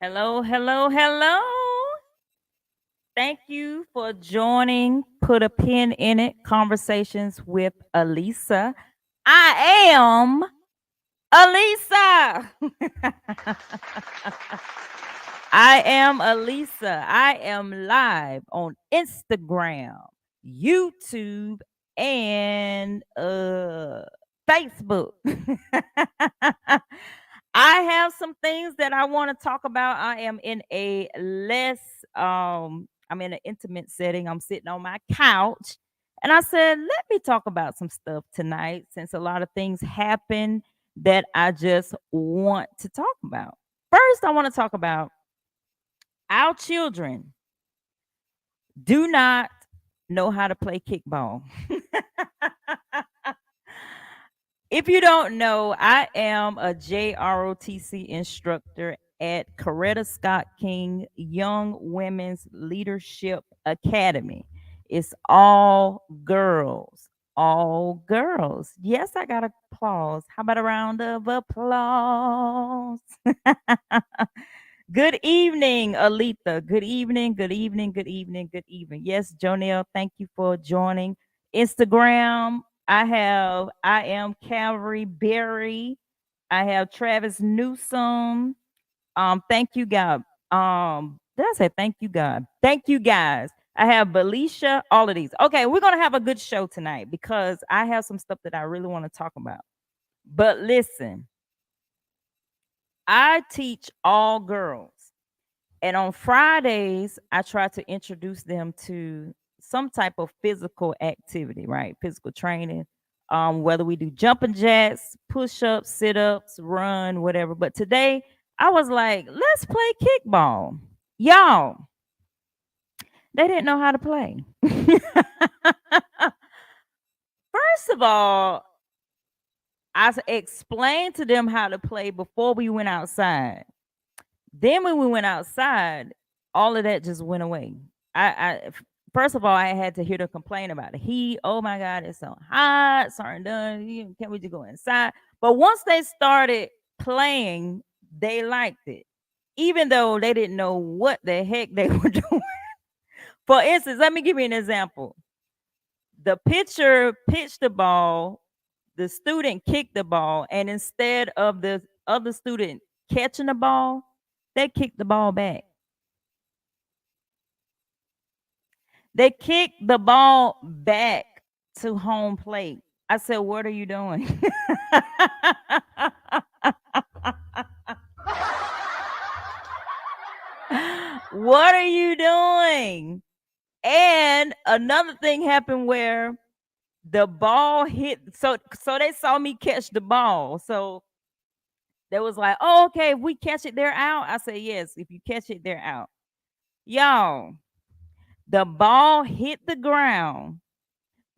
Hello, hello, hello. Thank you for joining Put a Pin in It Conversations with Alisa. I am Alisa. I am Alisa. I am live on Instagram, YouTube, and Facebook. I have some things that I want to talk about. I am in a less I'm in an intimate setting. I'm sitting on my couch and I said, let me talk about some stuff tonight since a lot of things happen that I just want to talk about. First, I want to talk about our children do not know how to play kickball. If you don't know, I am a JROTC instructor at Coretta Scott King Young Women's Leadership Academy. It's all girls. All girls. Yes, I got applause. How about a round of applause? Good evening, Alita. Good evening, good evening, good evening, good evening. Yes, Jonelle, thank you for joining. Instagram, I am Calvary Berry. I have Travis Newsom. Thank you, God. Did I say thank you, God? Thank you, guys. I have Belisha, all of these. Okay, we're gonna have a good show tonight because I have some stuff that I really want to talk about. But listen, I teach all girls. And on Fridays, I try to introduce them to some type of physical activity, right? Physical training. Whether we do jumping jacks, push-ups, sit-ups, run, whatever. But today I was like, let's play kickball. Y'all, they didn't know how to play. First of all, explained to them how to play before we went outside. Then when we went outside, all of that just went away. First of all, I had to hear them complain about the heat. Oh my God, it's so hot. Sorry, done. Can we just go inside? But once they started playing, they liked it, even though they didn't know what the heck they were doing. For instance, let me give you an example. The pitcher pitched the ball, the student kicked the ball, and instead of the other student catching the ball, they kicked the ball back. They kicked the ball back to home plate. I said, what are you doing? What are you doing? And another thing happened where the ball hit. So they saw me catch the ball. So they was like, oh, okay, if we catch it, they're out. I said, yes, if you catch it, they're out. Y'all, the ball hit the ground.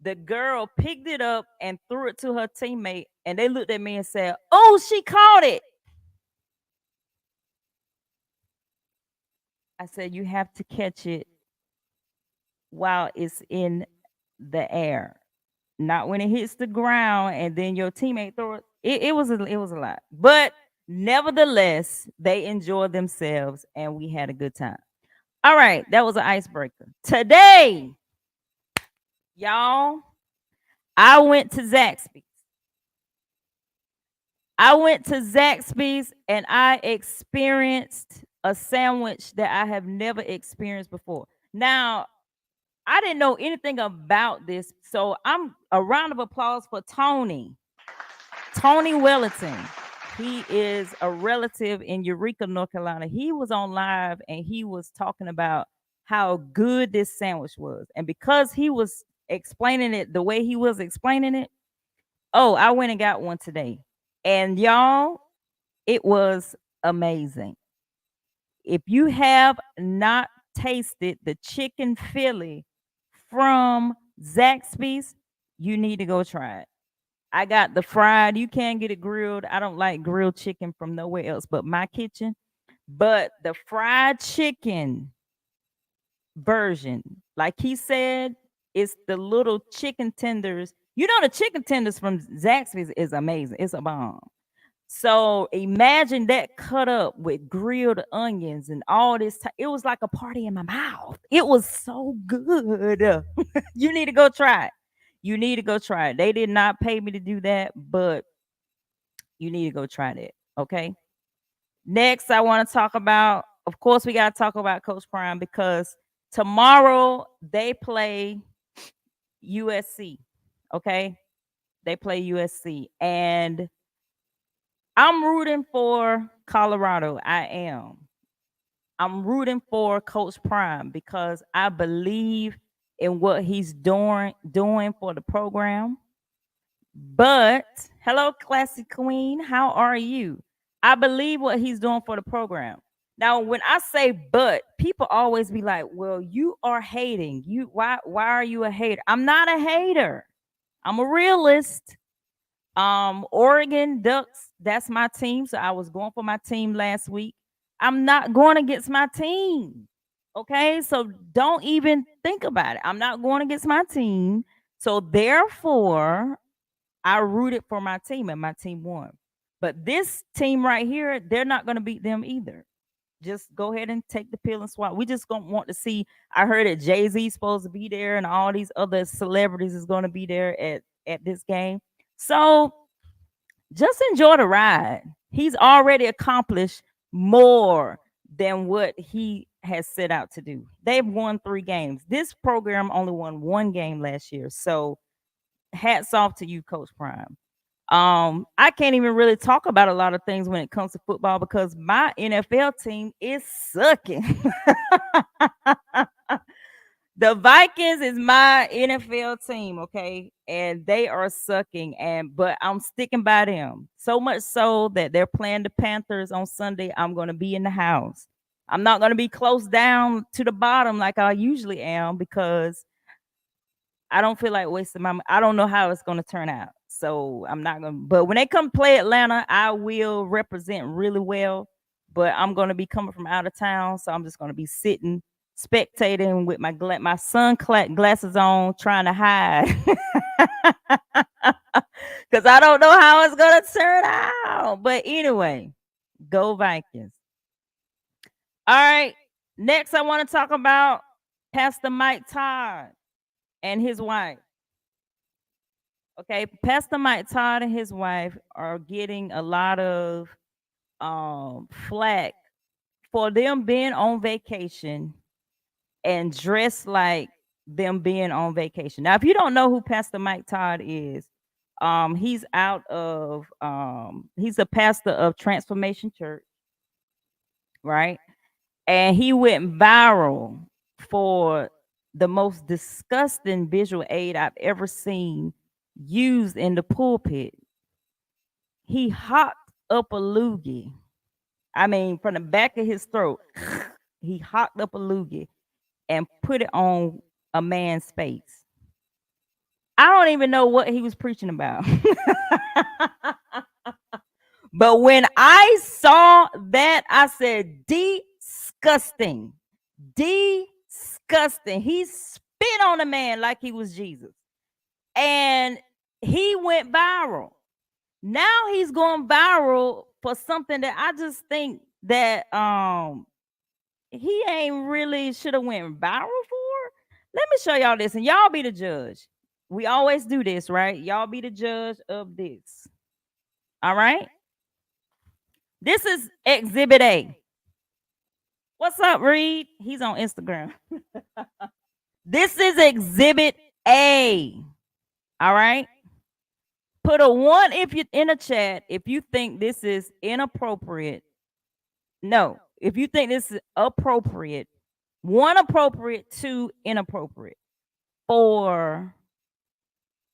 The girl picked it up and threw it to her teammate, and they looked at me and said, oh, she caught it. I said, you have to catch it while it's in the air, not when it hits the ground and then your teammate throw it. It was a lot. But nevertheless, they enjoyed themselves and we had a good time. All right, that was an icebreaker. Today, y'all, I went to Zaxby's. I went to Zaxby's and I experienced a sandwich that I have never experienced before. Now, I didn't know anything about this, so I'm a round of applause for Tony. Tony Wellington. He is a relative in Eureka, North Carolina. He was on live and he was talking about how good this sandwich was. And because he was explaining it the way he was explaining it. Oh, I went and got one today. And y'all, it was amazing. If you have not tasted the chicken Philly from Zaxby's, you need to go try it. I got the fried. You can get it grilled. I don't like grilled chicken from nowhere else but my kitchen. But the fried chicken version, like he said, it's the little chicken tenders. You know, the chicken tenders from Zaxby's is amazing. It's a bomb. So imagine that cut up with grilled onions and all this. It was like a party in my mouth. It was so good. You need to go try it. You need to go try it. They did not pay me to do that, but you need to go try that. Okay. Next, I want to talk about, of course, we got to talk about Coach Prime because tomorrow they play USC. Okay. They play USC. And I'm rooting for Colorado. I am. I'm rooting for Coach Prime because I believe in what he's doing for the program. But hello, classy queen. How are you? I believe what he's doing for the program. Now, when I say but, people always be like, well, you are hating. Why are you a hater? I'm not a hater. I'm a realist. Oregon Ducks, that's my team. So I was going for my team last week. I'm not going against my team. Okay, so don't even think about it. I'm not going against my team. So therefore, I rooted for my team and my team won. But this team right here, they're not going to beat them either. Just go ahead and take the pill and swap. We just gonna want to see. I heard that Jay-Z's supposed to be there and all these other celebrities is going to be there at this game. So just enjoy the ride. He's already accomplished more than what he has set out to do. They've won 3 games. This program only won 1 game last year. So hats off to you, Coach Prime. I can't even really talk about a lot of things when it comes to football because my NFL team is sucking. The Vikings is my NFL team, okay? And they are sucking but I'm sticking by them. So much so that they're playing the Panthers on Sunday. I'm going to be in the house. I'm not going to be close down to the bottom like I usually am because I don't feel like wasting my I don't know how it's going to turn out. So I'm not going to but when they come play Atlanta, I will represent really well, but I'm going to be coming from out of town, so I'm just going to be sitting spectating with my sun glasses on trying to hide. Cuz I don't know how it's going to turn out. But anyway, go Vikings. All right. Next I want to talk about Pastor Mike Todd and his wife. Okay, Pastor Mike Todd and his wife are getting a lot of flack for them being on vacation and dressed like them being on vacation. Now, if you don't know who Pastor Mike Todd is, he's he's a pastor of Transformation Church, right? And he went viral for the most disgusting visual aid I've ever seen used in the pulpit. He hocked up a loogie. I mean, from the back of his throat, he hocked up a loogie and put it on a man's face. I don't even know what he was preaching about. But when I saw that, I said, disgusting. Disgusting. He spit on a man like he was Jesus. And he went viral. Now he's going viral for something that I just think that he ain't really should have went viral for. Let me show y'all this and y'all be the judge. We always do this, right? Y'all be the judge of this. All right? This is Exhibit A. What's up, Reed? He's on Instagram. This is Exhibit A. All right? Put a 1 if you in a chat if you think this is inappropriate. No, if you think this is appropriate. 1 appropriate, 2 inappropriate. for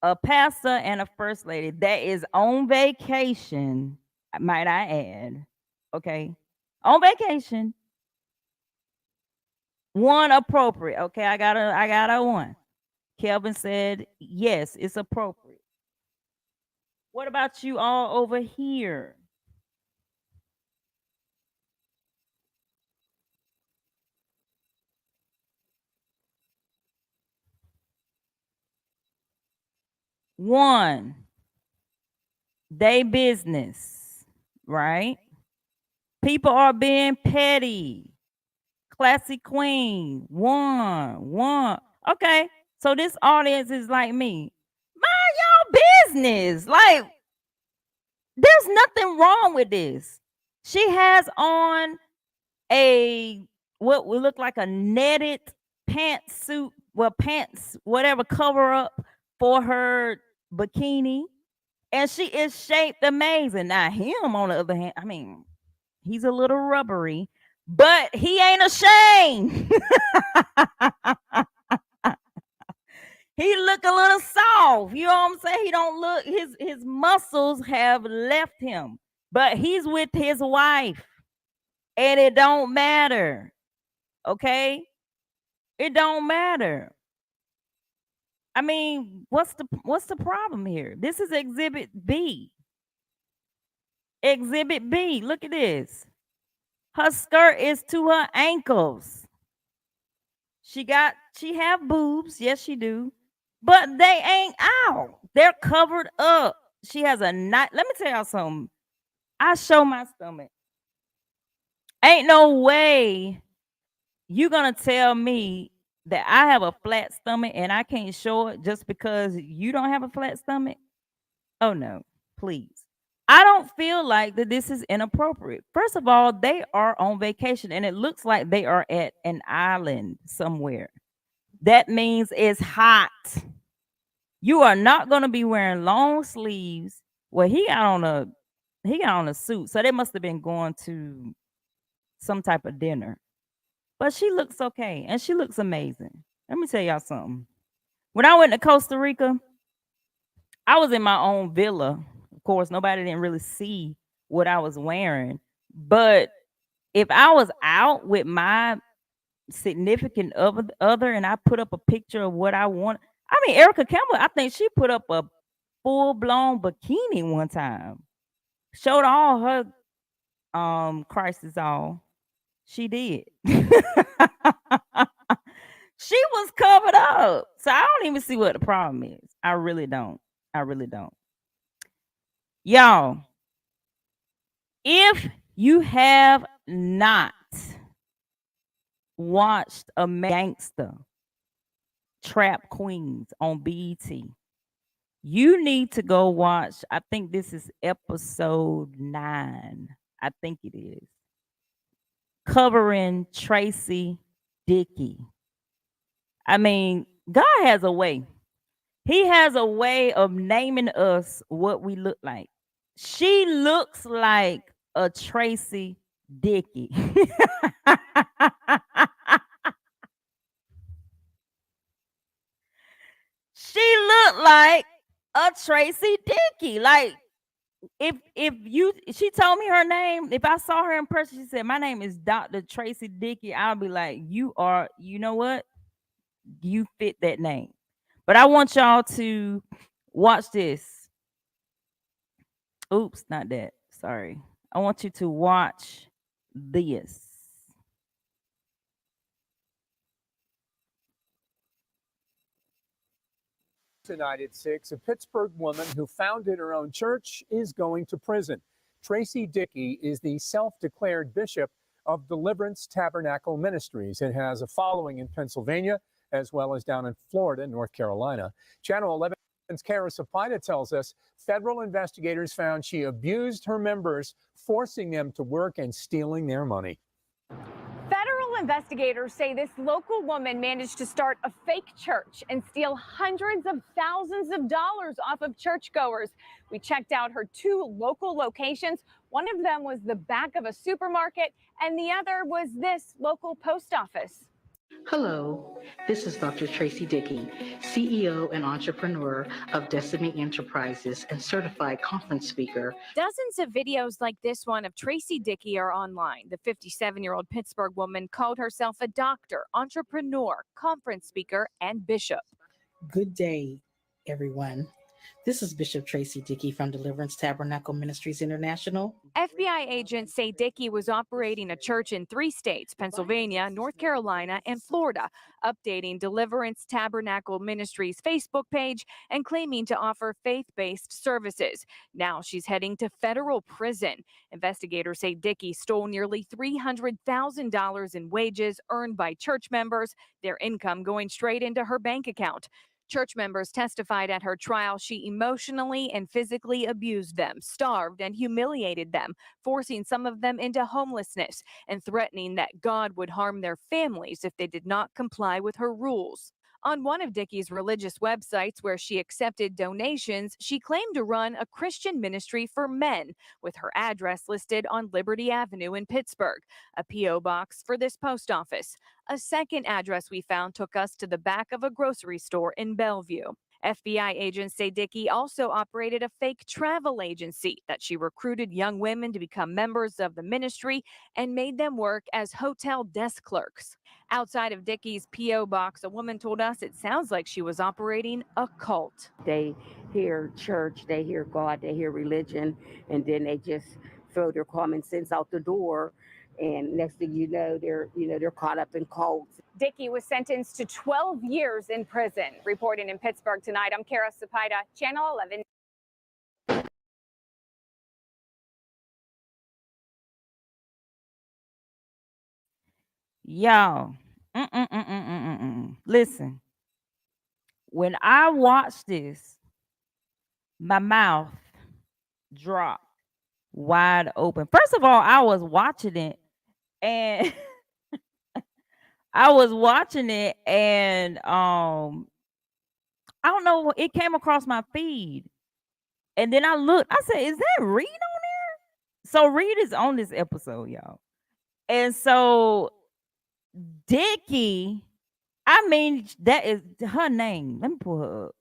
a pastor and a first lady that is on vacation, might I add, okay, on vacation, one appropriate. Okay, I got a one. Kelvin said yes, it's appropriate. What about you all over here? One, they business, right? People are being petty. Classy queen. One. Okay. So this audience is like me. Mind your business. Like, there's nothing wrong with this. She has on a what would look like a netted pantsuit, well, pants, whatever cover up for her bikini. And she is shaped amazing. Now, him, on the other hand, I mean, he's a little rubbery, but he ain't ashamed. He look a little soft. You know what I'm saying? He don't look, his muscles have left him. But he's with his wife. And it don't matter. Okay? It don't matter. I mean, what's the problem here? This is exhibit B. Exhibit B. Look at this. Her skirt is to her ankles. She have boobs, yes she do, but they ain't out. They're covered up. She has a night. Let me tell y'all something. I show my stomach. Ain't no way you gonna tell me that I have a flat stomach and I can't show it just because you don't have a flat stomach. Oh no, please. I don't feel like that this is inappropriate. First of all, they are on vacation and it looks like they are at an island somewhere. That means it's hot. You are not going to be wearing long sleeves. Well, he got on a suit, so they must have been going to some type of dinner. But she looks okay and she looks amazing. Let me tell y'all something. When I went to Costa Rica, I was in my own villa. Of course, nobody didn't really see what I was wearing. But if I was out with my significant other and I put up a picture of what I want, I mean, Erica Campbell, I think she put up a full blown bikini one time. Showed all her crisis all. She did. She was covered up. So I don't even see what the problem is. I really don't. I really don't. Y'all, if you have not watched a gangster Trap Queens on BET, you need to go watch. I think this is episode 9. I think it is. Covering Tracy Dickey. I mean, God has a way. He has a way of naming us what we look like. She looks like a Tracy Dickey. She looked like a Tracy Dickey. Like, if you she told me her name, if I saw her in person, she said, "My name is Dr. Tracy Dickey," I'll be like, you know what? You fit that name. But I want y'all to watch this. Oops, not that. Sorry. I want you to watch this. Tonight at 6, a Pittsburgh woman who founded her own church is going to prison. Tracy Dickey is the self-declared bishop of Deliverance Tabernacle Ministries. It has a following in Pennsylvania as well as down in Florida and North Carolina. Channel 11's Kara Sapida tells us federal investigators found she abused her members, forcing them to work and stealing their money. Federal investigators say this local woman managed to start a fake church and steal hundreds of thousands of dollars off of churchgoers. We checked out her 2 local locations. One of them was the back of a supermarket, and the other was this local post office. Hello, this is Dr. Tracy Dickey, CEO and entrepreneur of Destiny Enterprises and certified conference speaker. Dozens of videos like this one of Tracy Dickey are online. The 57-year-old Pittsburgh woman called herself a doctor, entrepreneur, conference speaker, and bishop. Good day, everyone. This is Bishop Tracy Dickey from Deliverance Tabernacle Ministries International. FBI agents say Dickey was operating a church in 3 states, Pennsylvania, North Carolina, and Florida, updating Deliverance Tabernacle Ministries Facebook page and claiming to offer faith-based services. Now she's heading to federal prison. Investigators say Dickey stole nearly $300,000 in wages earned by church members, their income going straight into her bank account. Church members testified at her trial she emotionally and physically abused them, starved and humiliated them, forcing some of them into homelessness and threatening that God would harm their families if they did not comply with her rules. On one of Dickey's religious websites where she accepted donations, she claimed to run a Christian ministry for men, with her address listed on Liberty Avenue in Pittsburgh, a P.O. box for this post office. A second address we found took us to the back of a grocery store in Bellevue. FBI agents say Dickey also operated a fake travel agency that she recruited young women to become members of the ministry and made them work as hotel desk clerks. Outside of Dickey's P.O. box, a woman told us it sounds like she was operating a cult. They hear church, they hear God, they hear religion, and then they just throw their common sense out the door. And next thing you know, they're caught up in cults. Dickey was sentenced to 12 years in prison. Reporting in Pittsburgh tonight, I'm Kara Sapaida, Channel 11. Y'all, listen, when I watched this, my mouth dropped wide open. First of all, I was watching it and I don't know, it came across my feed. And then I looked, I said, is that Reed on there? So Reed is on this episode, y'all. And so Dickey, I mean, that is her name. Let me pull her up.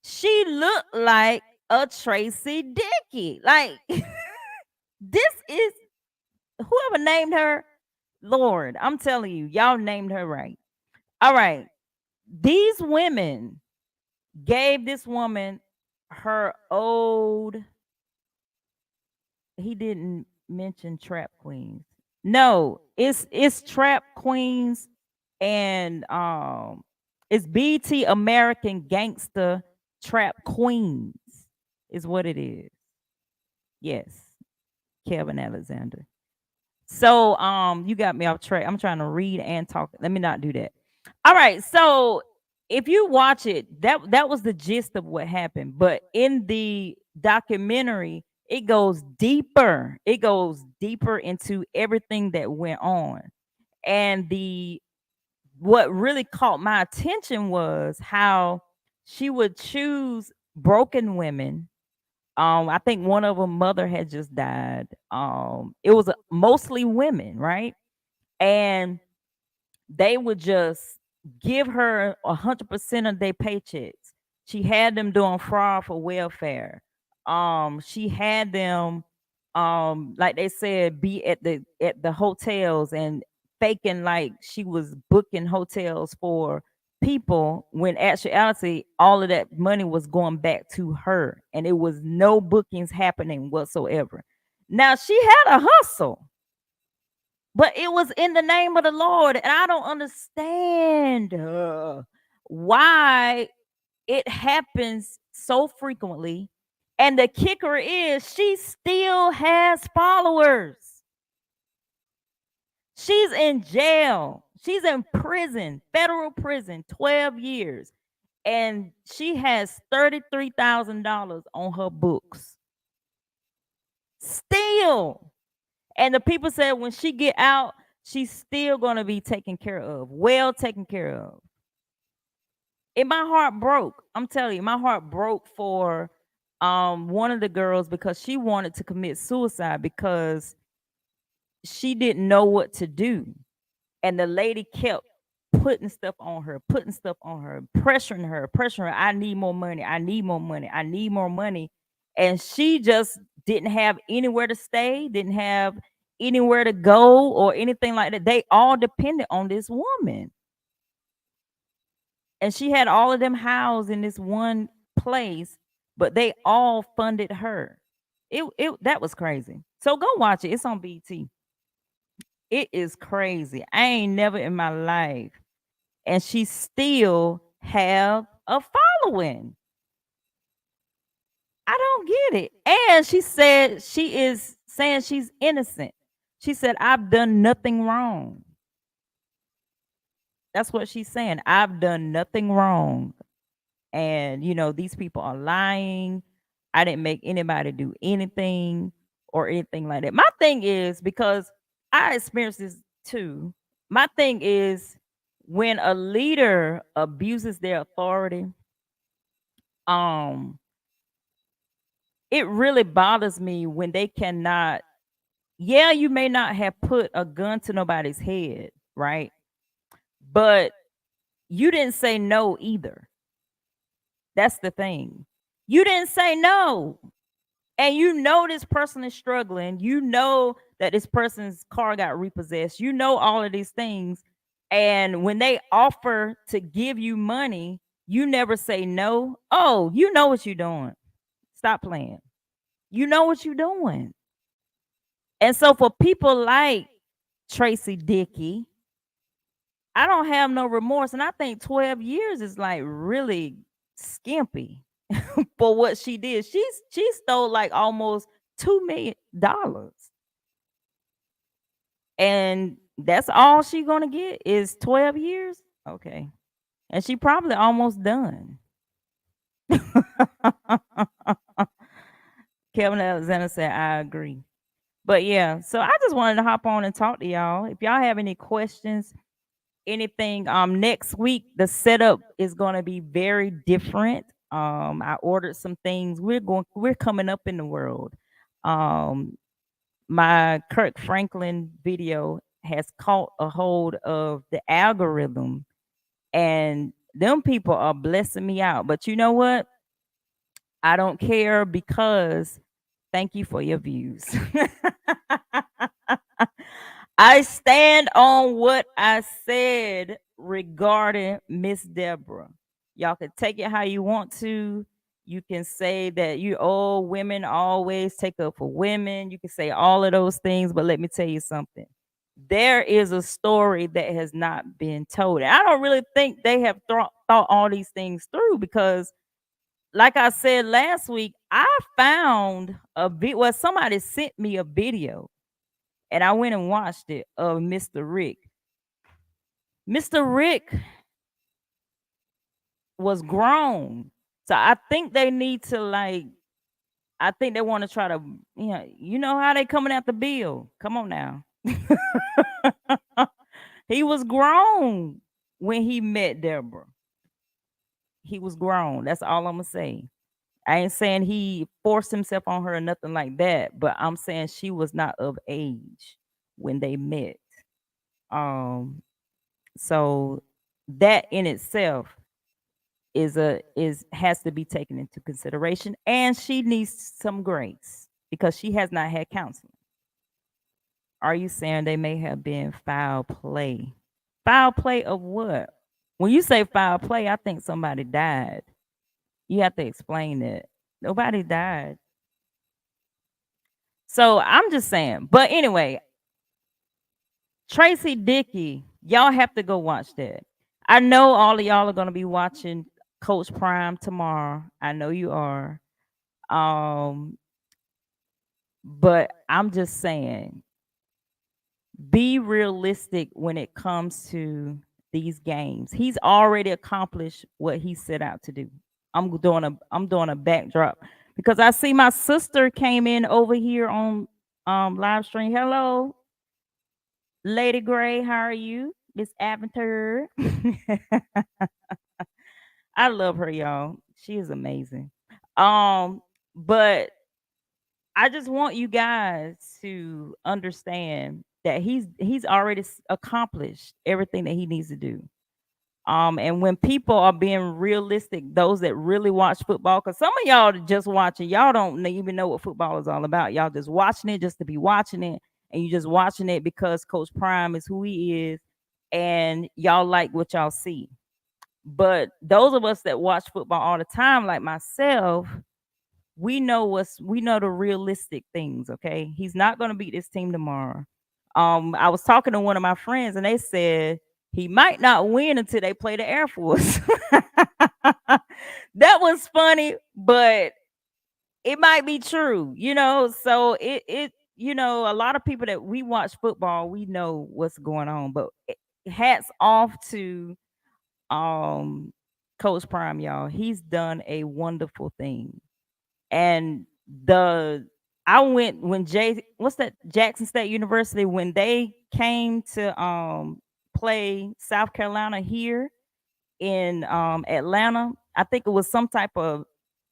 She looked like a Tracy Dickey. Like, this is whoever named her, Lord, I'm telling you, y'all named her right. All right. These women gave this woman her old, he didn't mention Trap Queens. No, it's Trap Queens and it's BT American Gangster Trap Queens is what it is. Yes. Kevin Alexander. So you got me off track. I'm trying to read and talk. Let me not do that. All right. So if you watch it, that was the gist of what happened. But in the documentary, it goes deeper. It goes deeper into everything that went on. And what really caught my attention was how she would choose broken women. I think one of them mother had just died. It was mostly women, right? And they would just give her 100% of their paychecks. She had them doing fraud for welfare. She had them, like they said, be at the hotels and faking like she was booking hotels for people when actuality all of that money was going back to her and it was no bookings happening whatsoever. Now she had a hustle, but it was in the name of the Lord, and I don't understand why it happens so frequently. And the kicker is she still has followers. She's in jail. She's in prison, federal prison, 12 years. And she has $33,000 on her books. Still. And the people said when she get out, she's still going to be taken care of, well taken care of. And my heart broke. I'm telling you, my heart broke for one of the girls because she wanted to commit suicide because she didn't know what to do. And the lady kept putting stuff on her, pressuring her. I need more money. I need more money. I need more money. And she just didn't have anywhere to stay, didn't have anywhere to go or anything like that. They all depended on this woman. And she had all of them housed in this one place, but they all funded her. It that was crazy. So go watch it. It's on BT. It is crazy. I ain't never in my life. And she still have a following. I don't get it. And she said she is saying she's innocent. She said, I've done nothing wrong. That's what she's saying. I've done nothing wrong. And, these people are lying. I didn't make anybody do anything or anything like that. My thing is, because I experienced this too, my thing is when a leader abuses their authority, it really bothers me when they cannot, yeah, you may not have put a gun to nobody's head, right? But you didn't say no either. That's the thing. You didn't say no. And this person is struggling. You know that this person's car got repossessed. You know all of these things. And when they offer to give you money, you never say no. Oh, you know what you're doing. Stop playing. You know what you're doing. And so for people like Tracy Dickey, I don't have no remorse. And I think 12 years is like really skimpy for what she did. She stole like almost $2 million. And that's all she's gonna get is 12 years. Okay. And she probably almost done. Kevin Alexander said, I agree. But yeah, so I just wanted to hop on and talk to y'all. If y'all have any questions, anything, next week the setup is gonna be very different. I ordered some things. We're coming up in the world. My Kirk Franklin video has caught a hold of the algorithm, and them people are blessing me out. But you know what? I don't care, because thank you for your views. I stand on what I said regarding Miss Deborah. Y'all can take it how you want to. You can say that women always take up for women. You can say all of those things, but let me tell you something. There is a story that has not been told. And I don't really think they have thought all these things through, because like I said last week, I found somebody sent me a video and I went and watched it of Mr. Rick. Mr. Rick was grown. So I think they need to I think they want to try to, you know how they coming at the bill. Come on now. He was grown when he met Deborah. He was grown. That's all I'm gonna say. I ain't saying he forced himself on her or nothing like that, but I'm saying she was not of age when they met. So that in itself has to be taken into consideration, and she needs some grace because she has not had counseling. Are you saying they may have been foul play? Foul play of what? When you say foul play, I think somebody died. You have to explain it. Nobody died. So I'm just saying. But anyway, Tracy Dickey, y'all have to go watch that. I know all of y'all are going to be watching Coach Prime tomorrow. I know you are. But I'm just saying, be realistic when it comes to these games. He's already accomplished what he set out to do. I'm doing a backdrop because I see my sister came in over here on live stream. Hello, Lady Gray, how are you? Miss Aventure. I love her, y'all. She is amazing. But I just want you guys to understand that he's already accomplished everything that he needs to do. And when people are being realistic, those that really watch football, because some of y'all just watching, y'all don't even know what football is all about. Y'all just watching it just to be watching it, and you just watching it because Coach Prime is who he is, and y'all like what y'all see. But those of us that watch football all the time, like myself, we know the realistic things. Okay, he's not going to beat this team tomorrow. I was talking to one of my friends, and they said he might not win until they play the Air Force. That was funny, but it might be true, So a lot of people that we watch football, we know what's going on. But hats off to um Coach Prime, y'all. He's done a wonderful thing. And I went when what's that, Jackson State University, when they came to play South Carolina here in Atlanta. I think it was some type of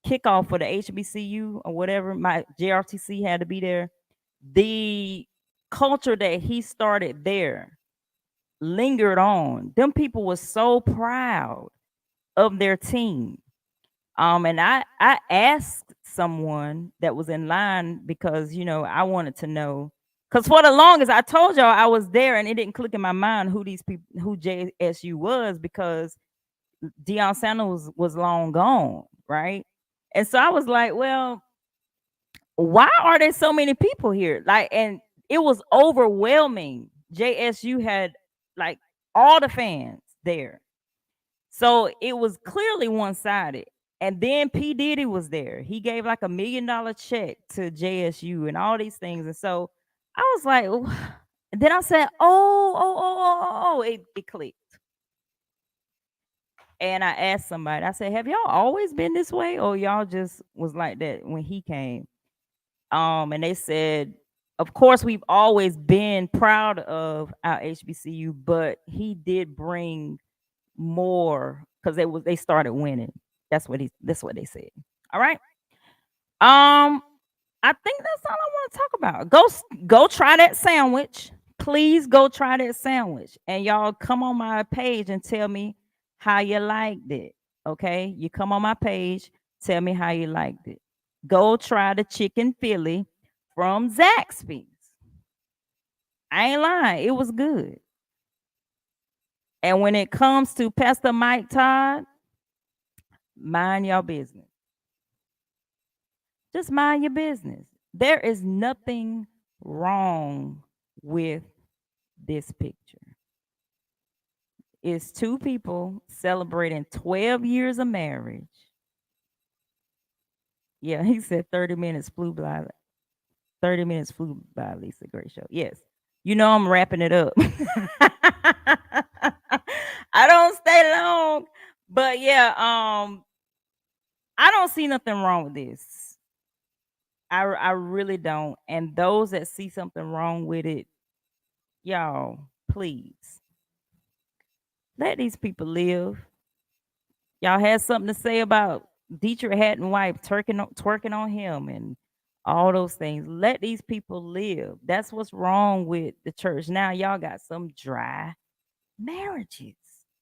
kickoff for the HBCU or whatever. My JRTC had to be there. The culture that he started there lingered on. Them people were so proud of their team. And I asked someone that was in line because I wanted to know, because for the longest I told y'all I was there and it didn't click in my mind who these people, who JSU was, because Deion Sanders was long gone, right? And so I was like, well, why are there so many people here? Like, and it was overwhelming. JSU had like all the fans there. So it was clearly one-sided. And then P. Diddy was there. He gave like $1 million check to JSU and all these things. And so I was like, and then I said, it clicked. And I asked somebody, I said, have y'all always been this way? Or y'all just was like that when he came? And they said, of course, we've always been proud of our HBCU, but he did bring more because they started winning. That's what they said. All right. I think that's all I want to talk about. Go try that sandwich. Please go try that sandwich. And y'all come on my page and tell me how you liked it. Okay. You come on my page, tell me how you liked it. Go try the chicken Philly from Zaxby's. I ain't lying. It was good. And when it comes to Pastor Mike Todd, mind your business. Just mind your business. There is nothing wrong with this picture. It's two people celebrating 12 years of marriage. Yeah, he said 30 minutes flew by. 30 minutes flew by, Lisa. Great show. Yes. I'm wrapping it up. I don't stay long. But yeah, I don't see nothing wrong with this. I really don't. And those that see something wrong with it, y'all, please let these people live. Y'all had something to say about Dietrich Hatton wife twerking on him and all those things. Let these people live. That's what's wrong with the church. Now y'all got some dry marriages.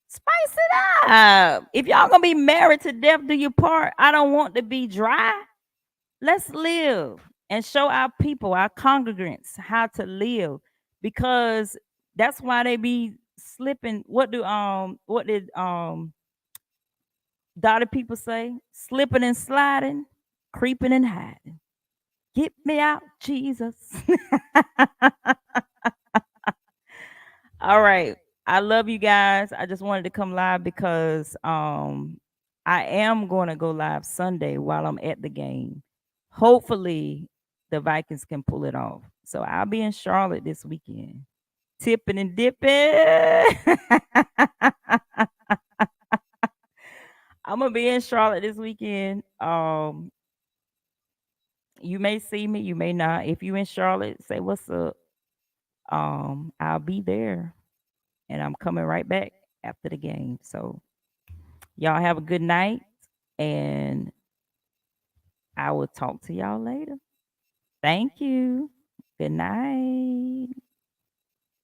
Spice it up. If y'all gonna be married to death do you part, I don't want to be dry. Let's live and show our people, our congregants, how to live, because that's why they be slipping. What did Dottie people say? Slipping and sliding, creeping and hiding. Get me out, Jesus. All right. I love you guys. I just wanted to come live because I am going to go live Sunday while I'm at the game. Hopefully the Vikings can pull it off. So I'll be in Charlotte this weekend. Tipping and dipping. I'm gonna be in Charlotte this weekend. You may see me, you may not. If you in Charlotte, say what's up. I'll be there. And I'm coming right back after the game. So y'all have a good night. And I will talk to y'all later. Thank you. Good night.